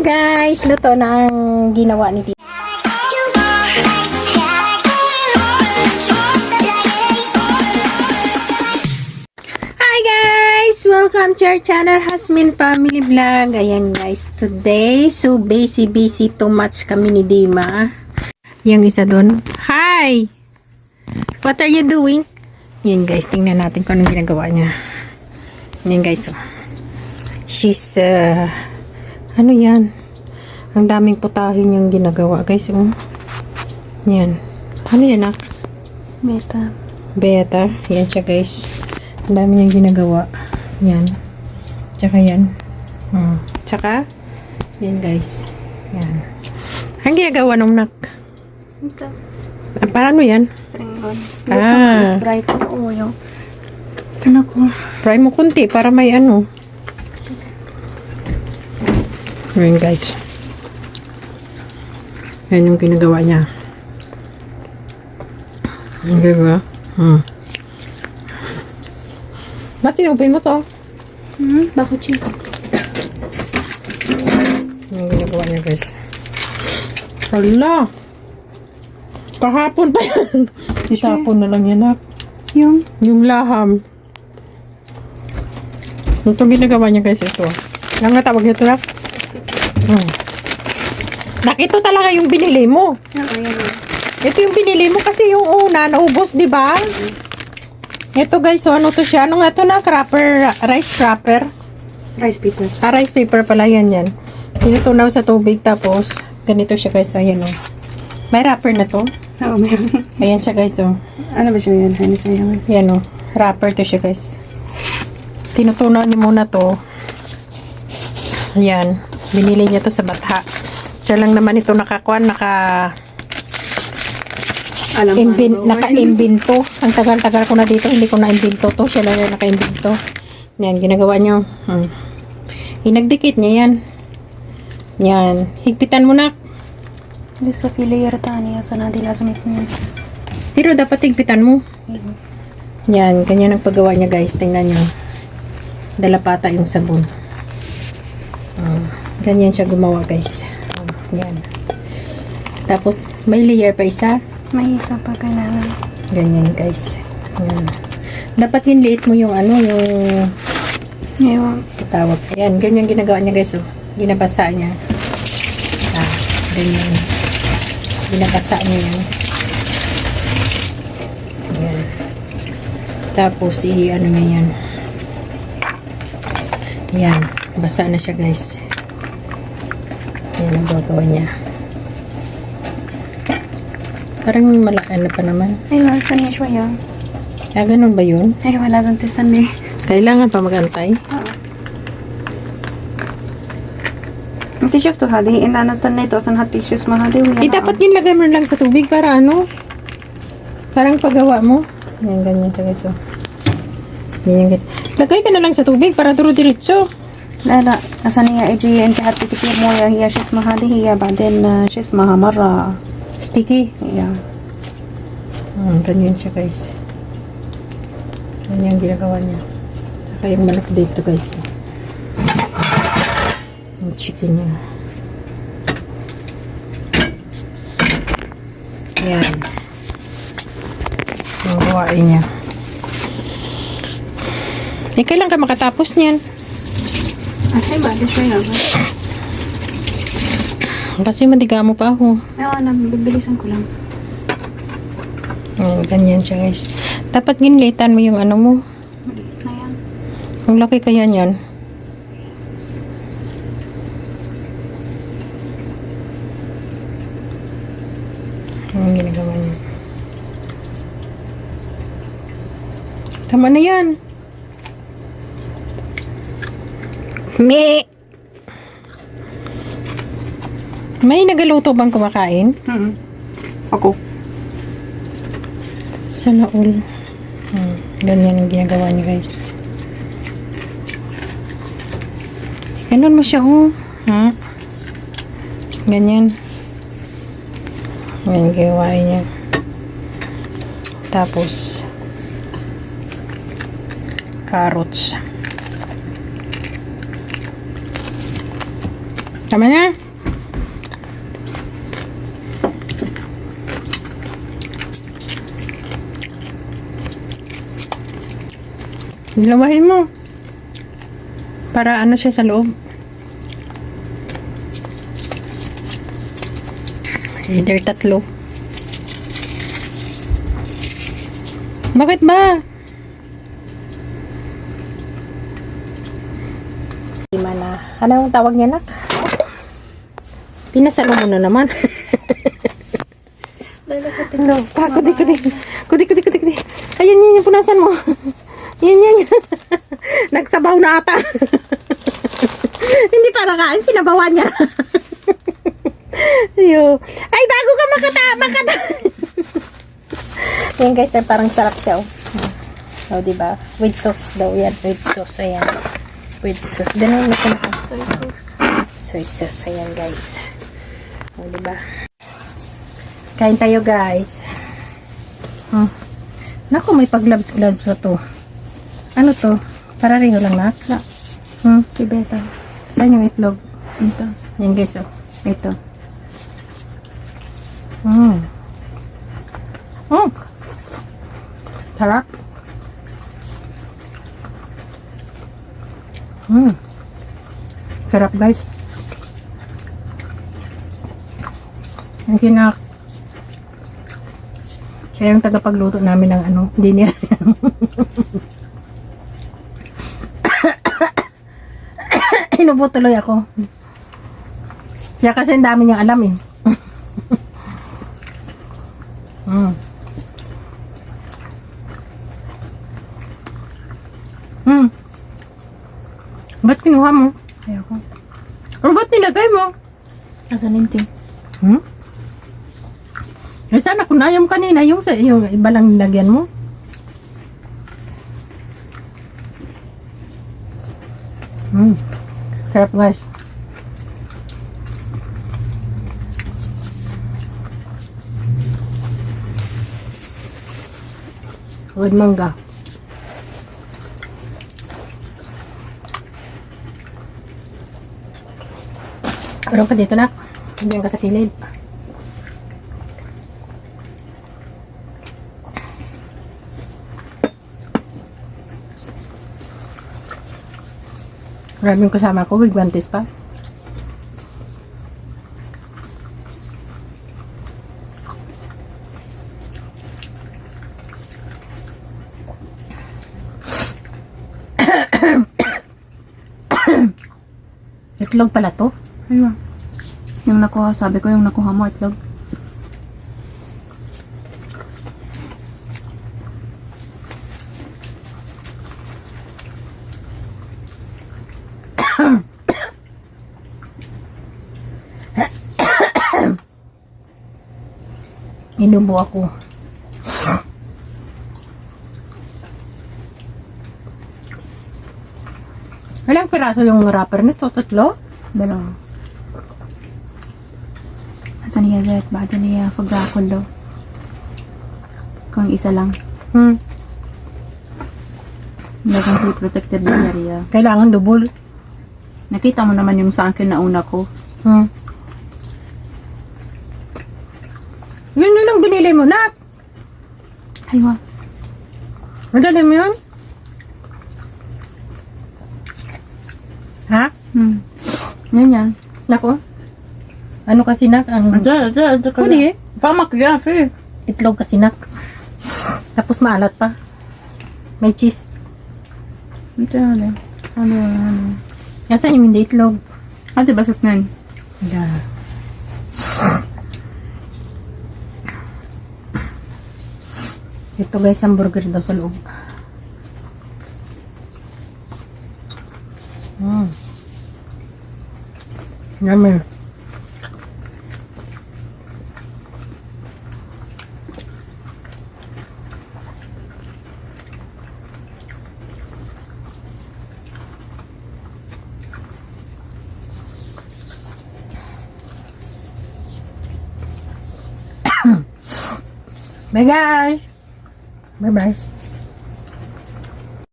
Ayan guys, luto na ang ginawa ni Tita. Hi guys! Welcome to our channel, Hasmin Family Vlog. Ayan guys, today, so busy too much kami ni Dima. Yung isa doon. Hi! What are you doing? Yan guys, tingnan natin kung anong ginagawa niya. Yan guys, oh. She's, ano yan? Ang daming putahin yung ginagawa guys, oh. Yan. Ano yan, nak? Beta. Yan siya guys. Ang dami niyang ginagawa. Yan. Tsaka yan. Tsaka, yan guys. Yan. Ang ginagawa nung nak? Ito. Para ano yan? Spring roll. Fry ko o yung ano ko. Fry mo kunti para may ano. Ayan guys. Yan yung ginagawa niya. Okay ba? Ba't tinupin mo to? Bakit siya? Yung ginagawa niya guys. Hala! Kahapon pa yan. Itapon na lang yan, nak. Yung laham. Ito ginagawa niya guys, ito. Ang nga tawag nito, nak? Nak, ito talaga yung binili mo. Ito yung binili mo kasi yung una, naubos, di ba? Ito guys, so ano to siya? Ano nga ito na? Rice wrapper. Rice paper. Rice paper pala yan. Tinutunaw sa tubig, tapos ganito siya guys, ayan o. May wrapper na to. Oo, meron. Ayan siya guys, oh. Ano ba siya yun? Yan o. Wrapper to siya guys. Tinutunaw niya muna to. Ayan. Binili niya to sa Batha. Siya lang naman ito naka-imbento. Ang tagal-tagal ko na dito, hindi ko na-imbento to. Siya lang yung naka-imbento. Yan, ginagawa niya. Inagdikit niya yan. Yan. Higpitan mo na. Hindi sa filier tani. Asa natin nasamit niya. Pero dapat higpitan mo. Yan, ganyan ang paggawa niya guys. Tingnan niyo. Dalapata yung sabon. Ganyan siya gumawa guys. Yan. Tapos, may layer pa isa. May isa pa kailangan. Ganyan guys. Yan. Dapat yung liit mo yung ano, yung Ngayon. tawag. Ayan, ganyan ginagawa niya guys. Oh. Ginabasa niya. Ganyan. Ginabasa niya yan. Ayan. Tapos, ano na yan. Ayan. Basa na siya guys. Ayan ang gagawa niya. Parang malaki na pa naman. Ay, saan niya siya yan? Ganun ba yun? Ay, wala saan testan eh. Kailangan pa magantay? Oo. Tissue to hadi. Inanas tan na ito. Asan hat tissues mahadi. Dapat yun lagay mo lang sa tubig para ano? Parang paggawa mo. Ayan, ganyan siya guys. Ganyan. Lagay ka na lang sa tubig para duro-diretso. لا عشان هي اجي انت حطي كتير مويه هي شو اسمها هذه هي بعدين شو اسمها مره Sticky. هي Ganyan siya guys. Ganyan ginagawa niya. Saka yung manok dito guys. Yung chicken niya. Ayan. Yung gawain niya. Kailan ka makatapos niyan? ay ba siya yan Kasi madiga mo pa ako. ay ano bibilisan ko lang Ayan, ganyan siya guys. Dapat ginilitan mo yung ano mo. na yan Ang laki kaya niyan. Ang ginagawa niya. Tama na yan. May nagaluto bang kumakain? ako Sana all. Ganyan ang ginagawa niya guys. Ganun mo siya oh. Ganyan. Ganyan gawain niya. Tapos carrots. Tama na. Lawahin mo. Para ano siya sa loob. Either tatlo. Bakit ba? Mana? Ano ang tawag niya, nak? Pinasalo mo na naman. No, kuti. Ayun, yun yung punasan mo. Yan. Nagsabaw na ata. Hindi para kain, sinabawan niya. Ayo. Ay, bago ka makata. Yan guys, parang sarap siya. Oh, diba? With sauce daw yan. With sauce, ayan. With sauce. Ganun mo siya. Soy sauce, ayan guys. Oh, diba? Kain tayo guys. Naku, may pag-gloves na to. Ano to? Para ringo lang na? Si Beta. Saan yung itlog? Ito. Yan guys, oh. Ito. Sarap. Sarap guys. Ang kinak. Siya yung tagapagluto namin ng ano, dinner. Inubo tuloy ako. Kaya kasi ang dami niyang alam eh. Ba't kinuha mo? Ayoko. O ba't nilagay mo? Asan yung ting? Eh sana kung ayaw mo kanina, yung iba lang nilagyan mo. Sarap guys. With mangga. Meron ka dito, nak. Diyan ka sa kilid. Maraming kasama ko with guantes pa. Itlog pala to. Ayun. Yung nakuha, sabi ko yung nakuha mo, itlog. Inubo ako. Ilang piraso yung wrapper nito? Tatlo? Dalawa. Asan niya, Zet? Bakit niya pagrakol daw? Kung isa lang. Lagang free protected area. Kailangan double. Nakita mo naman yung sa akin na una ko. Yun lang binili mo, nak. Aywa. Madali mo yun? Ha? Yan. Nako. Ano kasi, nak? Ang Pwede eh. Pamak eh. itlog kasi, nak. Tapos maalat pa. May cheese. Ano? Nasaan yung hindi itlog? Ate, basot na yun. Ito guys, hamburger daw sa loob. Yummy. Bye guys. Bye bye.